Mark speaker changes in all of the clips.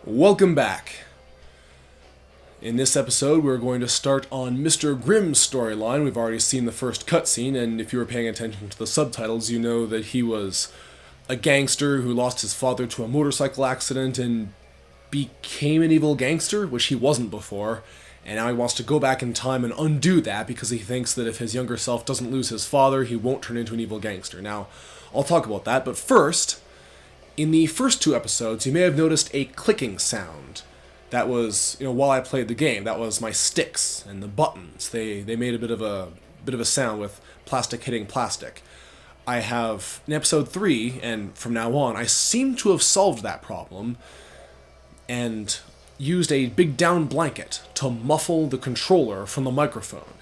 Speaker 1: Welcome back. In this episode, we're going to start on Mr. Grimm's storyline. We've already seen the first cutscene, and if you were paying attention to the subtitles, you know that he was a gangster who lost his father to a motorcycle accident and became an evil gangster, which he wasn't before, and now he wants to go back in time and undo that because he thinks that if his younger self doesn't lose his father, he won't turn into an evil gangster. Now, I'll talk about that, but first, in the first two episodes, you may have noticed a clicking sound. That was, while I played the game, that was my sticks and the buttons. They made a bit of a sound with plastic hitting plastic. I have, in episode 3, and from now on, I seem to have solved that problem and used a big down blanket to muffle the controller from the microphone.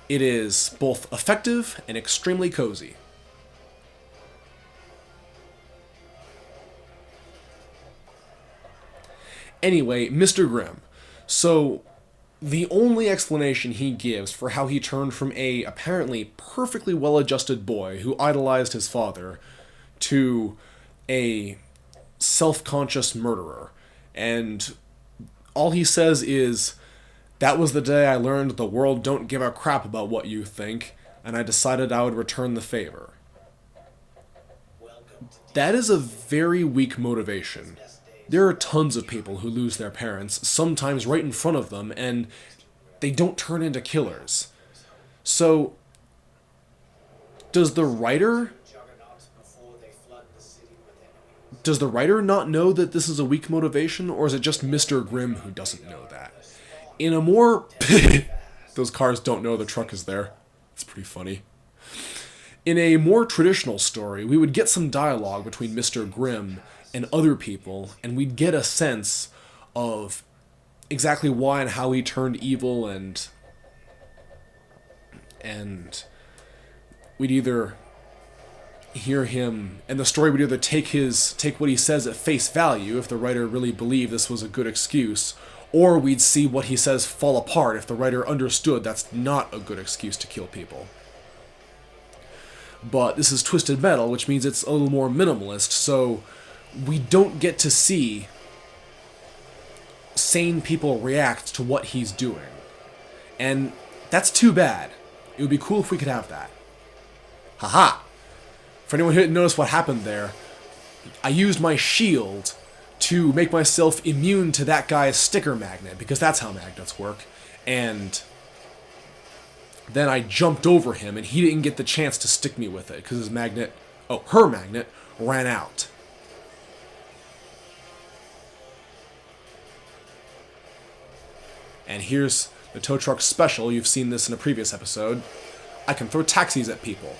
Speaker 1: It is both effective and extremely cozy. Anyway, Mr. Grimm. So, the only explanation he gives for how he turned from a apparently perfectly well-adjusted boy who idolized his father to a self-conscious murderer. And all he says is, "That was the day I learned the world don't give a crap about what you think, and I decided I would return the favor." That is a very weak motivation. There are tons of people who lose their parents, sometimes right in front of them, and they don't turn into killers. So, does the writer not know that this is a weak motivation, or is it just Mr. Grimm who doesn't know that? In a more... Those cars don't know the truck is there. It's pretty funny. In a more traditional story, we would get some dialogue between Mr. Grimm and other people, and we'd get a sense of exactly why and how he turned evil, and we'd either hear him, and the story would either take what he says at face value if the writer really believed this was a good excuse, or we'd see what he says fall apart if the writer understood that's not a good excuse to kill people. But this is Twisted Metal, which means it's a little more minimalist, so we don't get to see sane people react to what he's doing. And that's too bad. It would be cool if we could have that. Haha! For anyone who didn't notice what happened there, I used my shield to make myself immune to that guy's sticker magnet, because that's how magnets work, and then I jumped over him, and he didn't get the chance to stick me with it, because her magnet, ran out. And here's the tow truck special. You've seen this in a previous episode. I can throw taxis at people.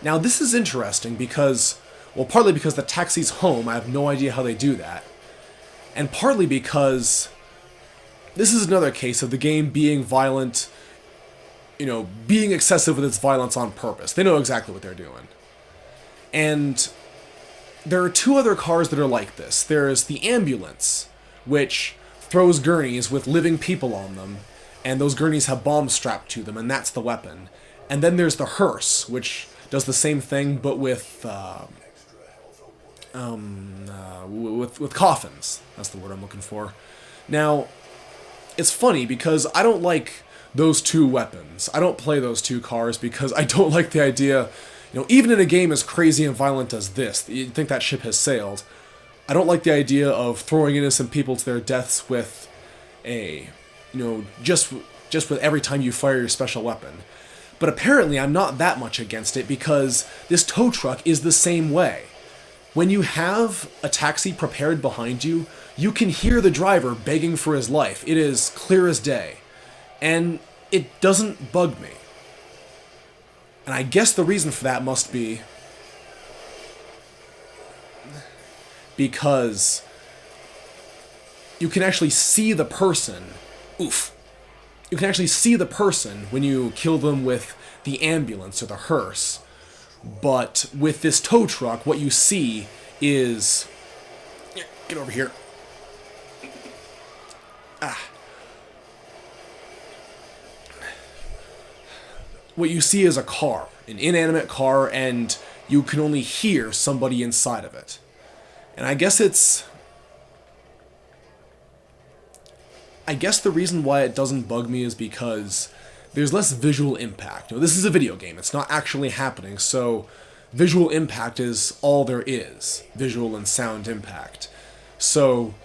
Speaker 1: Now, this is interesting because, partly because the taxi's home, I have no idea how they do that. And partly because this is another case of the game being violent, being excessive with its violence on purpose. They know exactly what they're doing. And there are two other cars that are like this. There's the ambulance, which throws gurneys with living people on them, and those gurneys have bombs strapped to them, and that's the weapon. And then there's the hearse, which does the same thing, but with coffins. That's the word I'm looking for. Now, it's funny because I don't like those two weapons. I don't play those two cars because I don't like the idea, even in a game as crazy and violent as this, you'd think that ship has sailed. I don't like the idea of throwing innocent people to their deaths with just with every time you fire your special weapon. But apparently I'm not that much against it because this tow truck is the same way. When you have a taxi prepared behind you, you can hear the driver begging for his life. It is clear as day. And it doesn't bug me. And I guess the reason for that must be because you can actually see the person. You can actually see the person when you kill them with the ambulance or the hearse. But with this tow truck, what you see is... Get over here. What you see is a car, an inanimate car, and you can only hear somebody inside of it. And I guess it's I guess the reason why it doesn't bug me is because there's less visual impact. You know, this is a video game. It's not actually happening, so visual impact is all there is. Visual and sound impact. So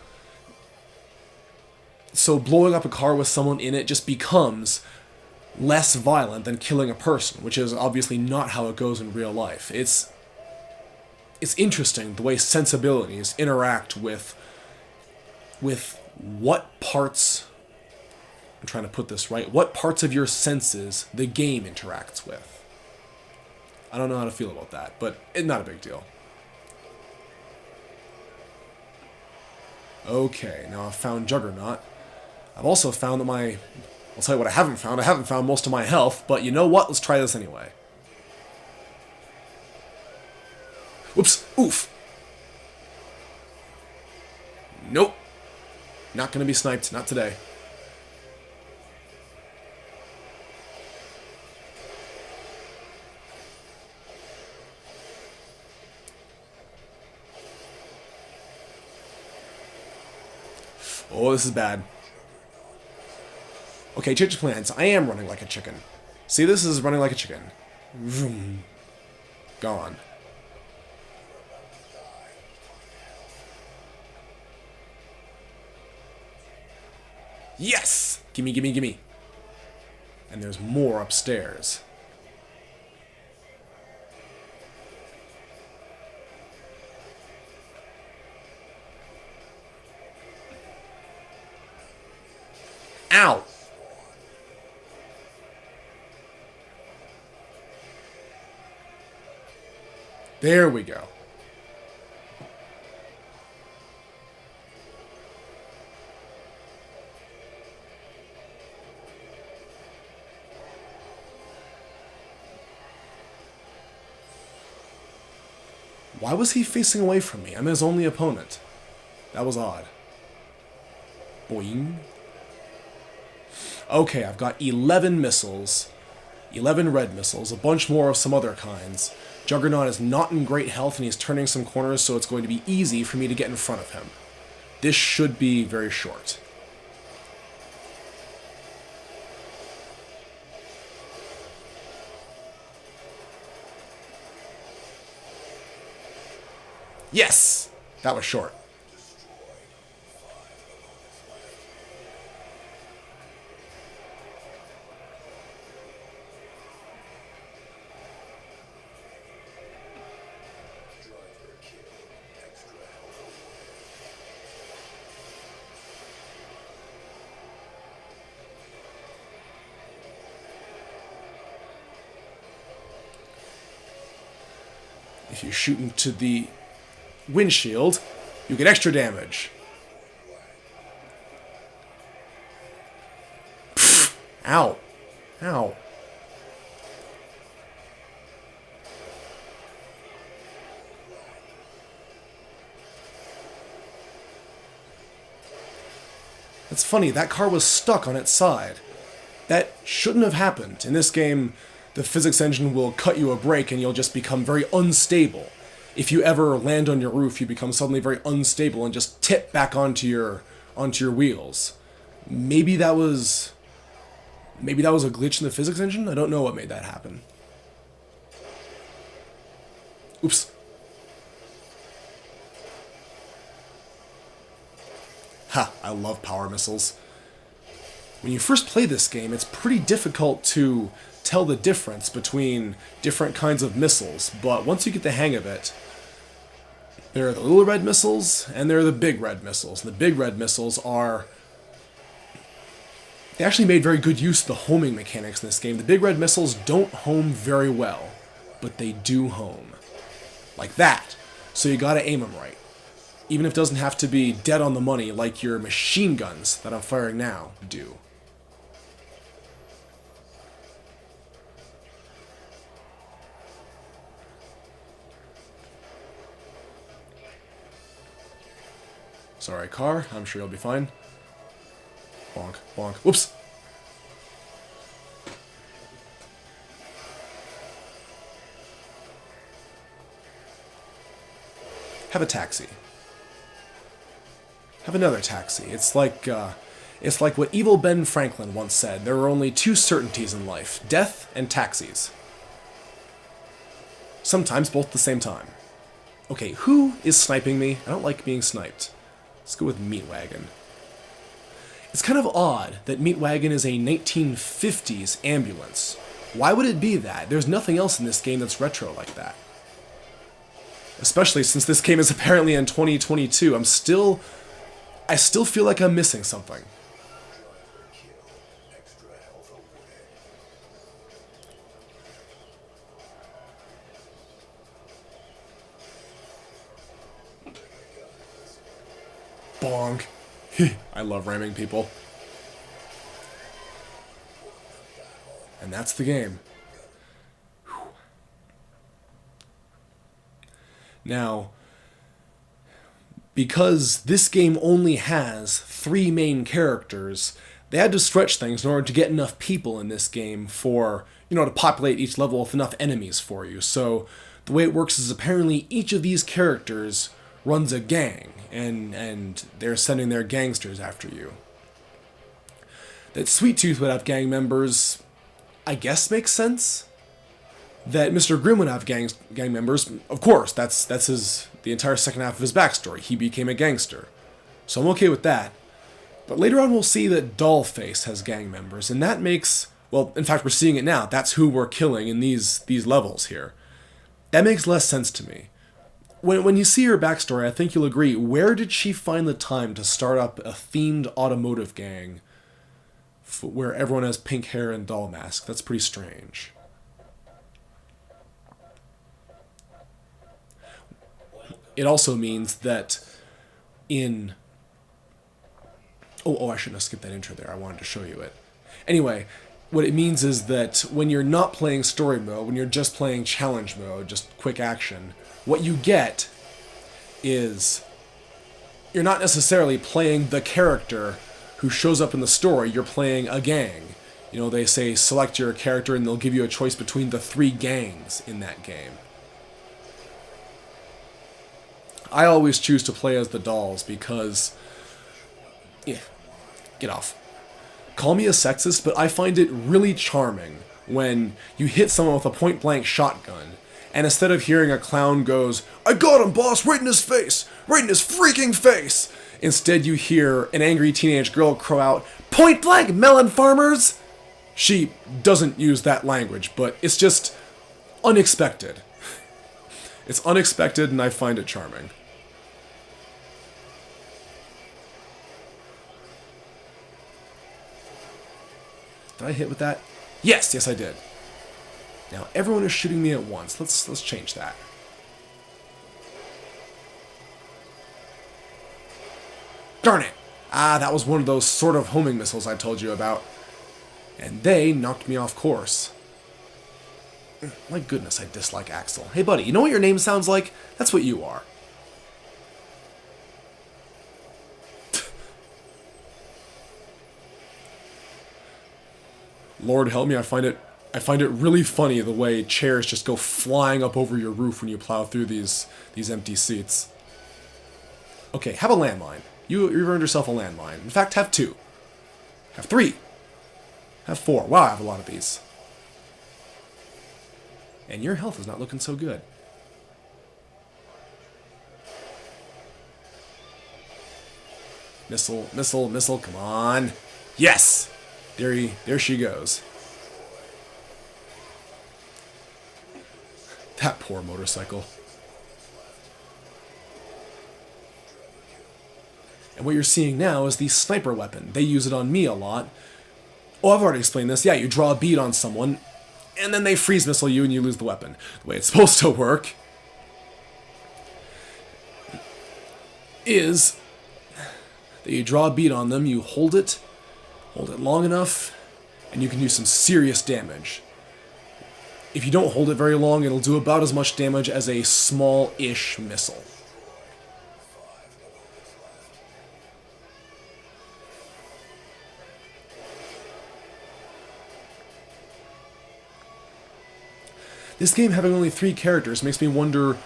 Speaker 1: blowing up a car with someone in it just becomes less violent than killing a person, which is obviously not how it goes in real life. It's interesting the way sensibilities interact with what parts, I'm trying to put this right, what parts of your senses the game interacts with. I don't know how to feel about that, but it's not a big deal. Okay, now I've found Juggernaut. I've also found that I'll tell you what I haven't found. I haven't found most of my health, but you know what? Let's try this anyway. Whoops! Oof! Nope. Not gonna be sniped. Not today. Oh, this is bad. Okay, change of plans. I am running like a chicken. See, this is running like a chicken. Vroom. Gone. Yes! Gimme, gimme, gimme. And there's more upstairs. Ow! There we go. Why was he facing away from me? I'm his only opponent. That was odd. Boing. Okay, I've got 11 missiles. 11 red missiles, a bunch more of some other kinds. Juggernaut is not in great health and he's turning some corners, so it's going to be easy for me to get in front of him. This should be very short. Yes! That was short. If you shoot into the windshield, you get extra damage. Pfft. Ow. Ow. That's funny, that car was stuck on its side. That shouldn't have happened. In this game, the physics engine will cut you a break and you'll just become very unstable. If you ever land on your roof, you become suddenly very unstable and just tip back onto your wheels. Maybe that was a glitch in the physics engine? I don't know what made that happen. Oops. Ha, I love power missiles. When you first play this game, it's pretty difficult to tell the difference between different kinds of missiles, but once you get the hang of it, there are the little red missiles, and there are the big red missiles. And the big red missiles are... They actually made very good use of the homing mechanics in this game. The big red missiles don't home very well, but they do home. Like that. So you gotta aim them right. Even if it doesn't have to be dead on the money like your machine guns that I'm firing now do. Sorry, car. I'm sure you'll be fine. Bonk, bonk. Whoops! Have a taxi. Have another taxi. It's like It's like what evil Ben Franklin once said, there are only two certainties in life, death and taxis. Sometimes both at the same time. Okay, who is sniping me? I don't like being sniped. Let's go with Meat Wagon. It's kind of odd that Meat Wagon is a 1950s ambulance. Why would it be that? There's nothing else in this game that's retro like that. Especially since this game is apparently in 2022. I still feel like I'm missing something. Bonk. I love ramming people. And that's the game. Whew. Now, because this game only has 3 main characters, they had to stretch things in order to get enough people in this game for, to populate each level with enough enemies for you. So the way it works is apparently each of these characters runs a gang, and they're sending their gangsters after you. That Sweet Tooth would have gang members, I guess makes sense. That Mr. Grimm would have gang members, of course, that's the entire second half of his backstory. He became a gangster. So I'm okay with that. But later on we'll see that Dollface has gang members, and that makes, well, in fact we're seeing it now. That's who we're killing in these levels here. That makes less sense to me. When you see her backstory, I think you'll agree, where did she find the time to start up a themed automotive gang where everyone has pink hair and doll masks? That's pretty strange. It also means that in... Oh, I shouldn't have skipped that intro there. I wanted to show you it. Anyway, what it means is that when you're not playing story mode, when you're just playing challenge mode, just quick action, what you get is you're not necessarily playing the character who shows up in the story, you're playing a gang. They say select your character and they'll give you a choice between the 3 gangs in that game. I always choose to play as the dolls because... Yeah, get off. Call me a sexist, but I find it really charming when you hit someone with a point-blank shotgun, and instead of hearing a clown goes, "I got him, boss, right in his face! Right in his freaking face!" Instead you hear an angry teenage girl crow out, "Point blank, melon farmers!" She doesn't use that language, but it's just unexpected. It's unexpected, and I find it charming. Did I hit with that? Yes, I did. Now everyone is shooting me at once. Let's change that. Darn it! That was one of those sort of homing missiles I told you about. And they knocked me off course. My goodness, I dislike Axel. Hey buddy, you know what your name sounds like? That's what you are. Lord help me, I find it really funny the way chairs just go flying up over your roof when you plow through these empty seats. Okay, have a landmine. You've earned yourself a landmine. In fact, have 2. Have 3. Have 4. Wow, I have a lot of these. And your health is not looking so good. Missile, missile, missile, come on. Yes! There she goes. That poor motorcycle. And what you're seeing now is the sniper weapon. They use it on me a lot. Oh, I've already explained this. Yeah, you draw a bead on someone, and then they freeze missile you and you lose the weapon. The way it's supposed to work is that you draw a bead on them, you hold it long enough, and you can do some serious damage. If you don't hold it very long, it'll do about as much damage as a small-ish missile. This game having only 3 characters makes me wonder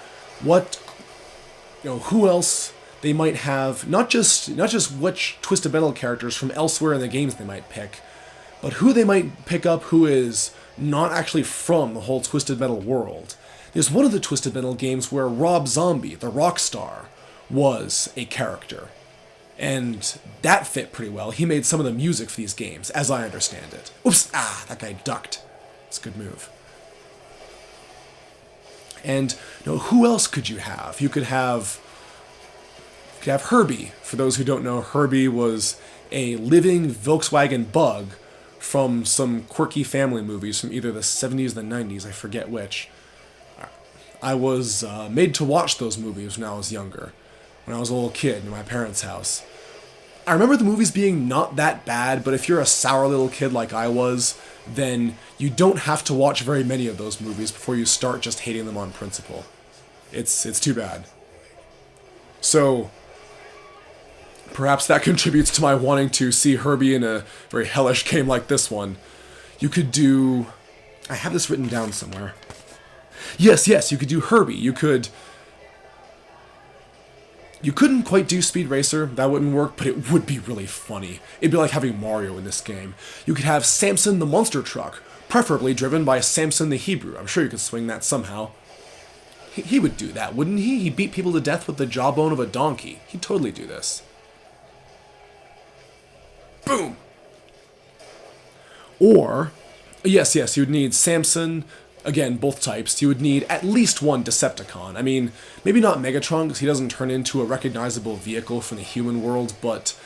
Speaker 1: who else they might have not just which Twisted Metal characters from elsewhere in the games they might pick, but who they might pick up who is not actually from the whole Twisted Metal world. There's one of the Twisted Metal games where Rob Zombie, the rock star, was a character. And that fit pretty well. He made some of the music for these games, as I understand it. Oops! That guy ducked. It's a good move. And who else could you have? You could have Herbie. For those who don't know, Herbie was a living Volkswagen Bug from some quirky family movies from either the 70s or the 90s, I forget which. I was made to watch those movies when I was younger, when I was a little kid in my parents' house. I remember the movies being not that bad, but if you're a sour little kid like I was, then you don't have to watch very many of those movies before you start just hating them on principle. It's too bad. So, perhaps that contributes to my wanting to see Herbie in a very hellish game like this one. You could do... I have this written down somewhere. Yes, you could do Herbie. You couldn't quite do Speed Racer, that wouldn't work, but it would be really funny. It'd be like having Mario in this game. You could have Samson the Monster Truck, preferably driven by Samson the Hebrew. I'm sure you could swing that somehow. He would do that, wouldn't he? He'd beat people to death with the jawbone of a donkey. He'd totally do this. Boom! Or, yes, you would need Samson. Again, both types. You would need at least one Decepticon. I mean, maybe not Megatron, because he doesn't turn into a recognizable vehicle from the human world, but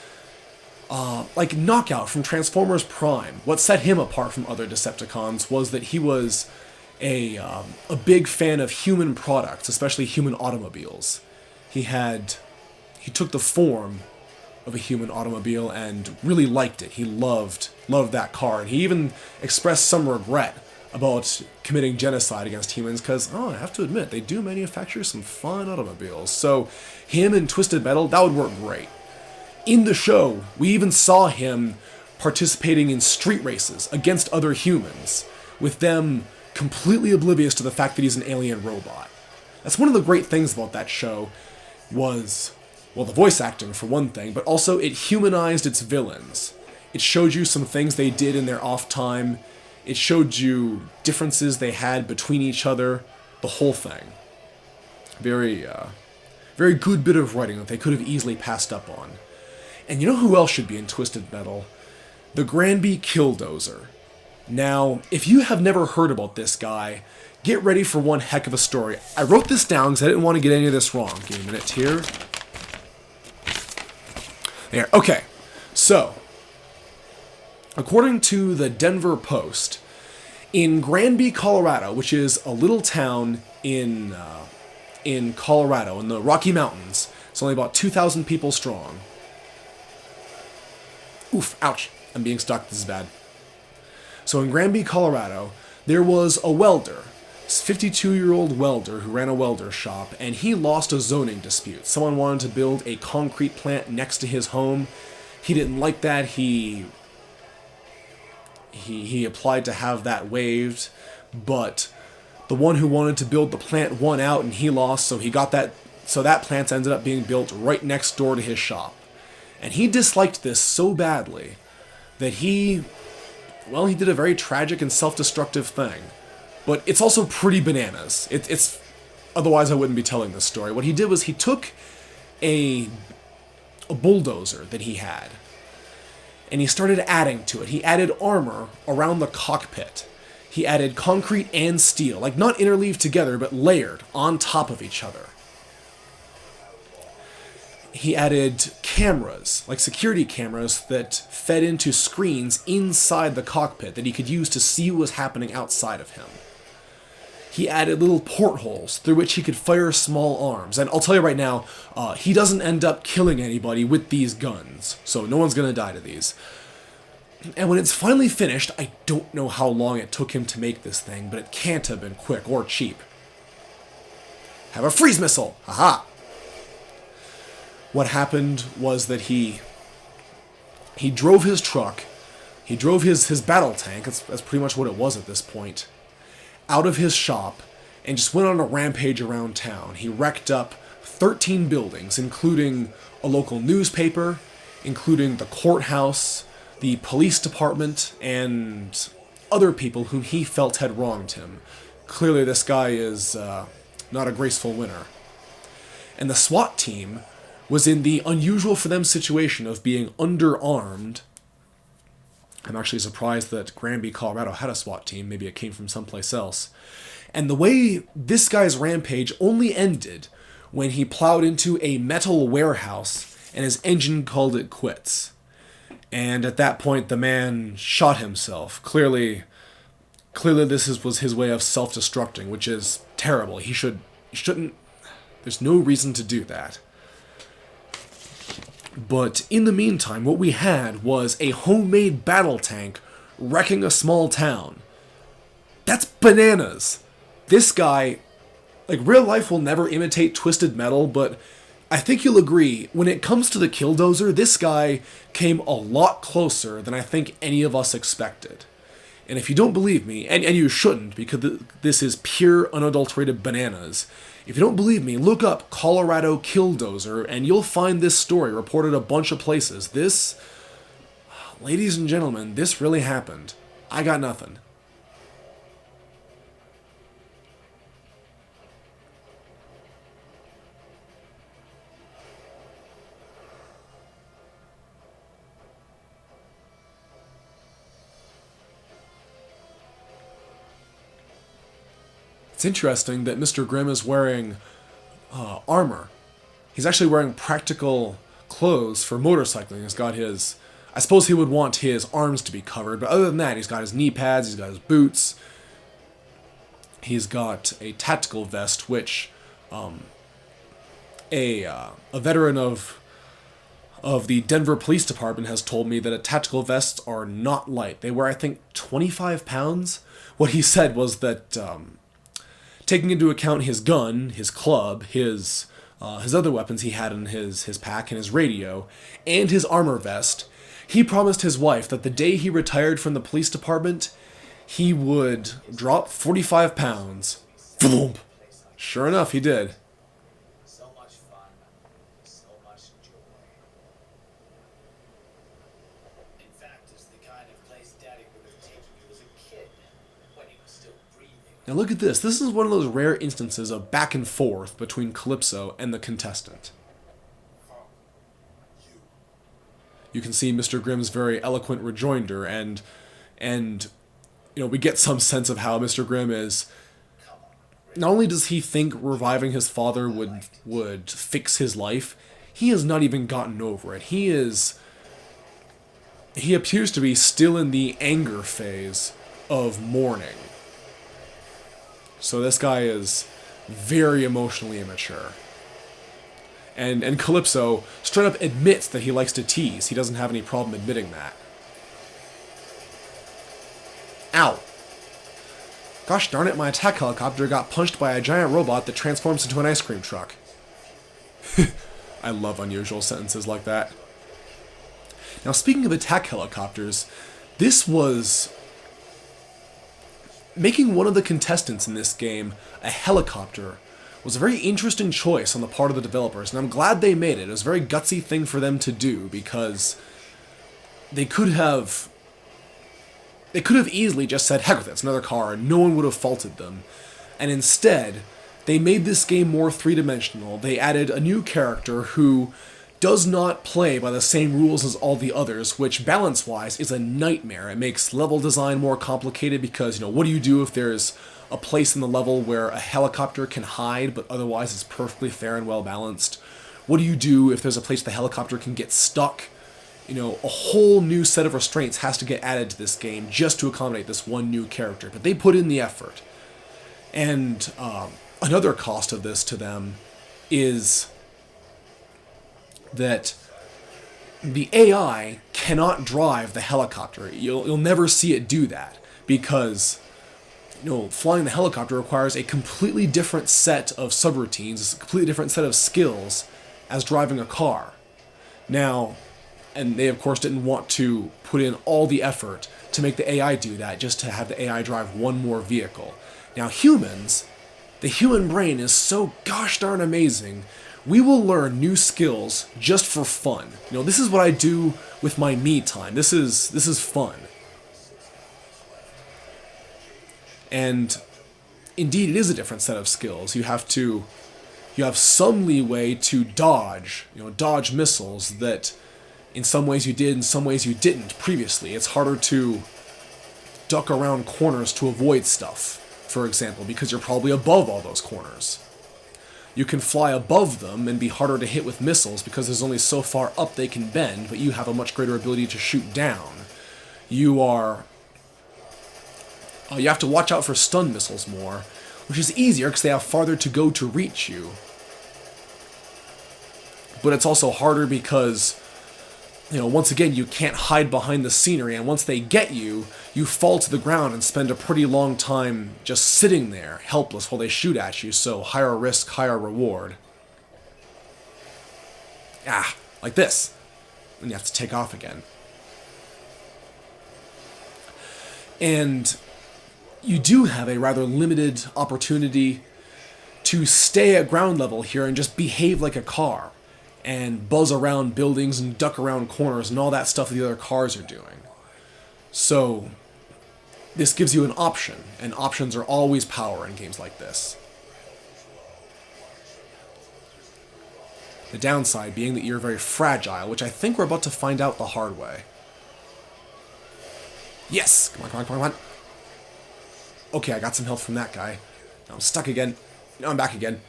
Speaker 1: like Knockout from Transformers Prime. What set him apart from other Decepticons was that he was a big fan of human products, especially human automobiles. He took the form of a human automobile and really liked it. He loved that car, and he even expressed some regret about committing genocide against humans, because, I have to admit, they do manufacture some fine automobiles. So, him and Twisted Metal, that would work great. In the show, we even saw him participating in street races against other humans, with them completely oblivious to the fact that he's an alien robot. That's one of the great things about that show, was, well, the voice acting for one thing, but also it humanized its villains. It showed you some things they did in their off time. It showed you differences they had between each other, the whole thing. Very good bit of writing that they could have easily passed up on. And you know who else should be in Twisted Metal? The Granby Killdozer. Now, if you have never heard about this guy, get ready for one heck of a story. I wrote this down because I didn't want to get any of this wrong. Give me a minute here. There, okay. So, according to the Denver Post, in Granby, Colorado, which is a little town in Colorado, in the Rocky Mountains, it's only about 2,000 people strong. Oof, ouch, I'm being stuck, this is bad. So in Granby, Colorado, there was a welder, this 52-year-old welder who ran a welder shop, and he lost a zoning dispute. Someone wanted to build a concrete plant next to his home. He didn't like that. He applied to have that waived, but the one who wanted to build the plant won out and he lost, so he got that. So that plant ended up being built right next door to his shop. And he disliked this so badly that he did a very tragic and self-destructive thing. But it's also pretty bananas. It's otherwise I wouldn't be telling this story. What he did was he took a bulldozer that he had, and he started adding to it. He added armor around the cockpit. He added concrete and steel, like not interleaved together, but layered on top of each other. He added cameras, like security cameras, that fed into screens inside the cockpit that he could use to see what was happening outside of him. He added little portholes through which he could fire small arms. And I'll tell you right now, he doesn't end up killing anybody with these guns, so no one's gonna die to these. And when it's finally finished, I don't know how long it took him to make this thing, but it can't have been quick or cheap. Have a freeze missile! Haha! What happened was that he drove his truck, he drove his battle tank, that's pretty much what it was at this point, out of his shop, and just went on a rampage around town. He wrecked up 13 buildings, including a local newspaper, including the courthouse, the police department, and other people whom he felt had wronged him. Clearly this guy is not a graceful winner. And the SWAT team was in the unusual for them situation of being underarmed. I'm actually surprised that Granby, Colorado had a SWAT team. Maybe it came from someplace else. And the way this guy's rampage only ended when he plowed into a metal warehouse and his engine called it quits. And at that point, the man shot himself. Clearly this was his way of self-destructing, which is terrible. He shouldn't. There's no reason to do that. But in the meantime, what we had was a homemade battle tank wrecking a small town. That's bananas. This guy, like, real life will never imitate Twisted Metal, but I think you'll agree, when it comes to the killdozer, this guy came a lot closer than I think any of us expected. And if you don't believe me, and you shouldn't, because this is pure, unadulterated bananas, if you don't believe me, look up Colorado killdozer, and you'll find this story reported a bunch of places. This, ladies and gentlemen, this really happened. I got nothing. It's interesting that Mr. Grimm is wearing armor. He's actually wearing practical clothes for motorcycling. He's got his... I suppose he would want his arms to be covered, but other than that, he's got his knee pads, he's got his boots. He's got a tactical vest, which a veteran of the Denver Police Department has told me that tactical vests are not light. They weigh, I think, 25 pounds. What he said was that... taking into account his gun, his club, his other weapons he had in his pack, and his radio, and his armor vest, he promised his wife that the day he retired from the police department, he would drop 45 pounds. Boom! Sure enough, he did.
Speaker 2: So much fun, so much joy. In fact, it's the kind of place Daddy would have taken you as a kid, when he was still breathing.
Speaker 1: Now look at this. This is one of those rare instances of back and forth between Calypso and the contestant. You can see Mr. Grimm's very eloquent rejoinder, and we get some sense of how Mr. Grimm is. Not only does he think reviving his father would fix his life, he has not even gotten over it. He appears to be still in the anger phase of mourning. So this guy is very emotionally immature. And Calypso straight up admits that he likes to tease. He doesn't have any problem admitting that. Ow. Gosh darn it, my attack helicopter got punched by a giant robot that transforms into an ice cream truck. I love unusual sentences like that. Now, speaking of attack helicopters, this was... making one of the contestants in this game a helicopter was a very interesting choice on the part of the developers, and I'm glad they made it. It was a very gutsy thing for them to do, because they could have easily just said, heck with it, it's another car, and no one would have faulted them. And instead, they made this game more three-dimensional. They added a new character who does not play by the same rules as all the others, which balance-wise is a nightmare. It makes level design more complicated because, what do you do if there's a place in the level where a helicopter can hide, but otherwise it's perfectly fair and well-balanced? What do you do if there's a place the helicopter can get stuck? A whole new set of restraints has to get added to this game just to accommodate this one new character. But they put in the effort. And another cost of this to them is that the AI cannot drive the helicopter. You'll never see it do that, because flying the helicopter requires a completely different set of subroutines, a completely different set of skills as driving a car. Now, and they of course didn't want to put in all the effort to make the AI do that, just to have the AI drive one more vehicle. Now humans, the human brain is so gosh darn amazing, We will learn new skills just for fun. This is what I do with my me time. This is fun. And indeed, it is a different set of skills. You have some leeway to dodge missiles that in some ways you did, in some ways you didn't previously. It's harder to duck around corners to avoid stuff, for example, because you're probably above all those corners. You can fly above them and be harder to hit with missiles because there's only so far up they can bend, but you have a much greater ability to shoot down. You have to watch out for stun missiles more, which is easier because they have farther to go to reach you. But it's also harder because, once again, you can't hide behind the scenery, and once they get you, you fall to the ground and spend a pretty long time just sitting there, helpless, while they shoot at you, so higher risk, higher reward. Like this. And you have to take off again. And you do have a rather limited opportunity to stay at ground level here and just behave like a car, and buzz around buildings and duck around corners and all that stuff that the other cars are doing. So this gives you an option, and options are always power in games like this. The downside being that you're very fragile, which I think we're about to find out the hard way. Yes! Come on. Okay, I got some health from that guy. Now I'm stuck again. Now I'm back again.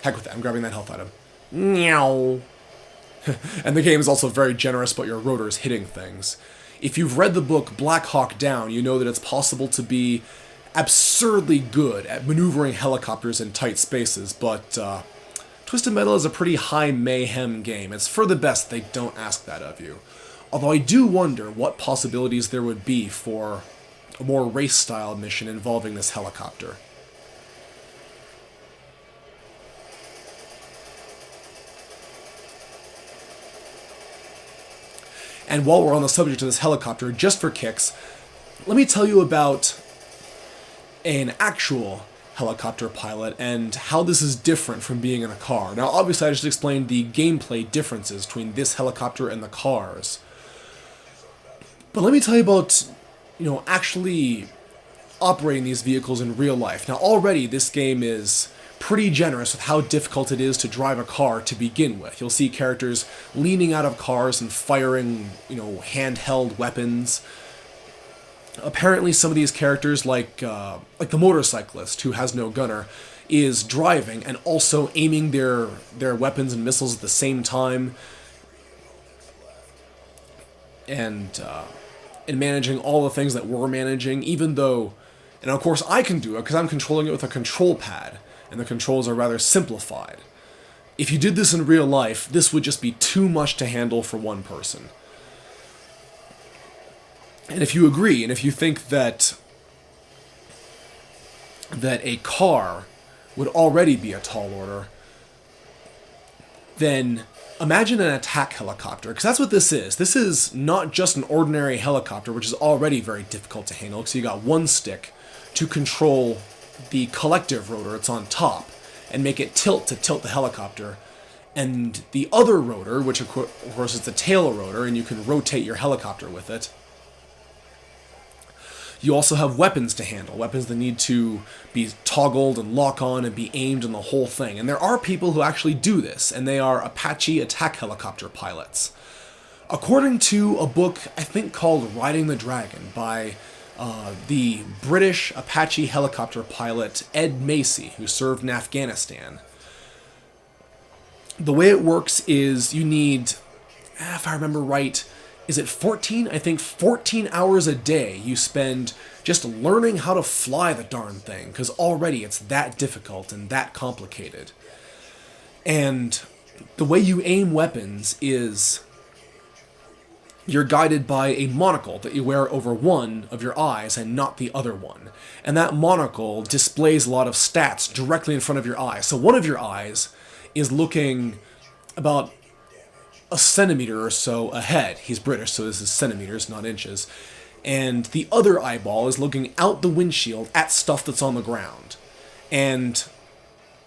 Speaker 1: Heck with that, I'm grabbing that health item. Meow. And the game is also very generous about your rotors hitting things. If you've read the book Black Hawk Down, you know that it's possible to be absurdly good at maneuvering helicopters in tight spaces, but Twisted Metal is a pretty high mayhem game. It's for the best they don't ask that of you. Although I do wonder what possibilities there would be for a more race-style mission involving this helicopter. And while we're on the subject of this helicopter, just for kicks, let me tell you about an actual helicopter pilot and how this is different from being in a car. Now, obviously, I just explained the gameplay differences between this helicopter and the cars. But let me tell you about, actually operating these vehicles in real life. Now, already, this game is pretty generous with how difficult it is to drive a car to begin with. You'll see characters leaning out of cars and firing, handheld weapons. Apparently some of these characters, like the motorcyclist who has no gunner, is driving and also aiming their weapons and missiles at the same time, and managing all the things that we're managing, even though, and of course I can do it because I'm controlling it with a control pad, and the controls are rather simplified. If you did this in real life, this would just be too much to handle for one person. And if you agree, and if you think that a car would already be a tall order, then imagine an attack helicopter, because that's what this is. This is not just an ordinary helicopter, which is already very difficult to handle, because you got one stick to control the collective rotor, it's on top, and make it tilt to tilt the helicopter, and the other rotor, which of course is the tail rotor, and you can rotate your helicopter with it. You also have weapons to handle, weapons that need to be toggled and lock on and be aimed and the whole thing. And there are people who actually do this, and they are Apache attack helicopter pilots. According to a book, I think called Riding the Dragon, by the British Apache helicopter pilot Ed Macy, who served in Afghanistan, the way it works is you need, if I remember right, is it 14? I think 14 hours a day you spend just learning how to fly the darn thing, because already it's that difficult and that complicated. And the way you aim weapons is you're guided by a monocle that you wear over one of your eyes and not the other one. And that monocle displays a lot of stats directly in front of your eyes. So one of your eyes is looking about a centimeter or so ahead. He's British, so this is centimeters, not inches. And the other eyeball is looking out the windshield at stuff that's on the ground. And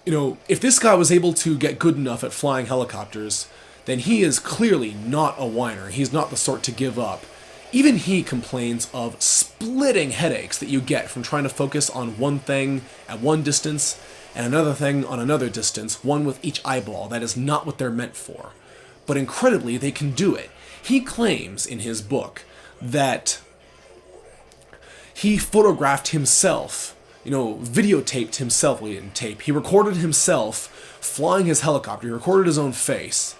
Speaker 1: if this guy was able to get good enough at flying helicopters, then he is clearly not a whiner. He's not the sort to give up. Even he complains of splitting headaches that you get from trying to focus on one thing at one distance and another thing on another distance, one with each eyeball. That is not what they're meant for. But incredibly, they can do it. He claims in his book that he photographed himself, videotaped himself. Well, he didn't tape. He recorded himself flying his helicopter. He recorded his own face.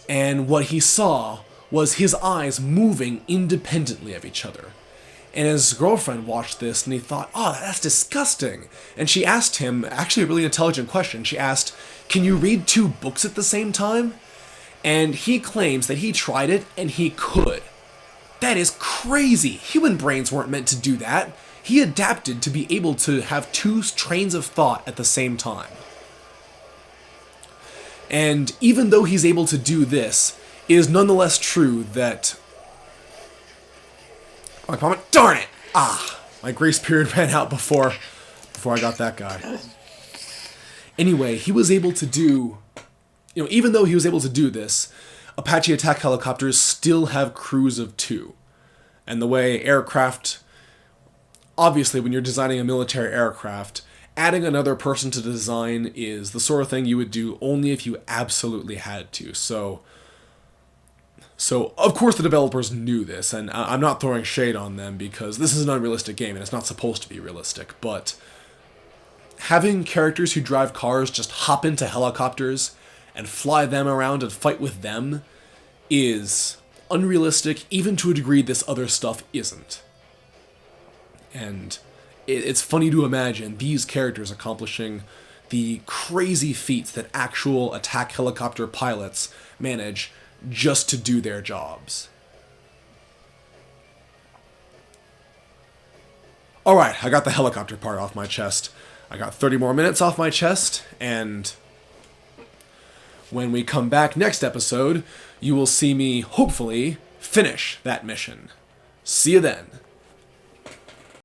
Speaker 1: And what he saw was his eyes moving independently of each other. And his girlfriend watched this and he thought, oh, that's disgusting. And she asked him, actually a really intelligent question. She asked, can you read 2 books at the same time? And he claims that he tried it and he could. That is crazy. Human brains weren't meant to do that. He adapted to be able to have 2 trains of thought at the same time. And even though he's able to do this, it is nonetheless true that... Darn it! My grace period ran out before I got that guy. Anyway, he was able to do... even though he was able to do this, Apache attack helicopters still have crews of 2. And the way aircraft... Obviously, when you're designing a military aircraft, adding another person to the design is the sort of thing you would do only if you absolutely had to. So, of course the developers knew this, and I'm not throwing shade on them because this is an unrealistic game and it's not supposed to be realistic, but having characters who drive cars just hop into helicopters and fly them around and fight with them is unrealistic, even to a degree this other stuff isn't. And it's funny to imagine these characters accomplishing the crazy feats that actual attack helicopter pilots manage just to do their jobs. Alright, I got the helicopter part off my chest. I got 30 more minutes off my chest, and when we come back next episode, you will see me, hopefully, finish that mission. See you then.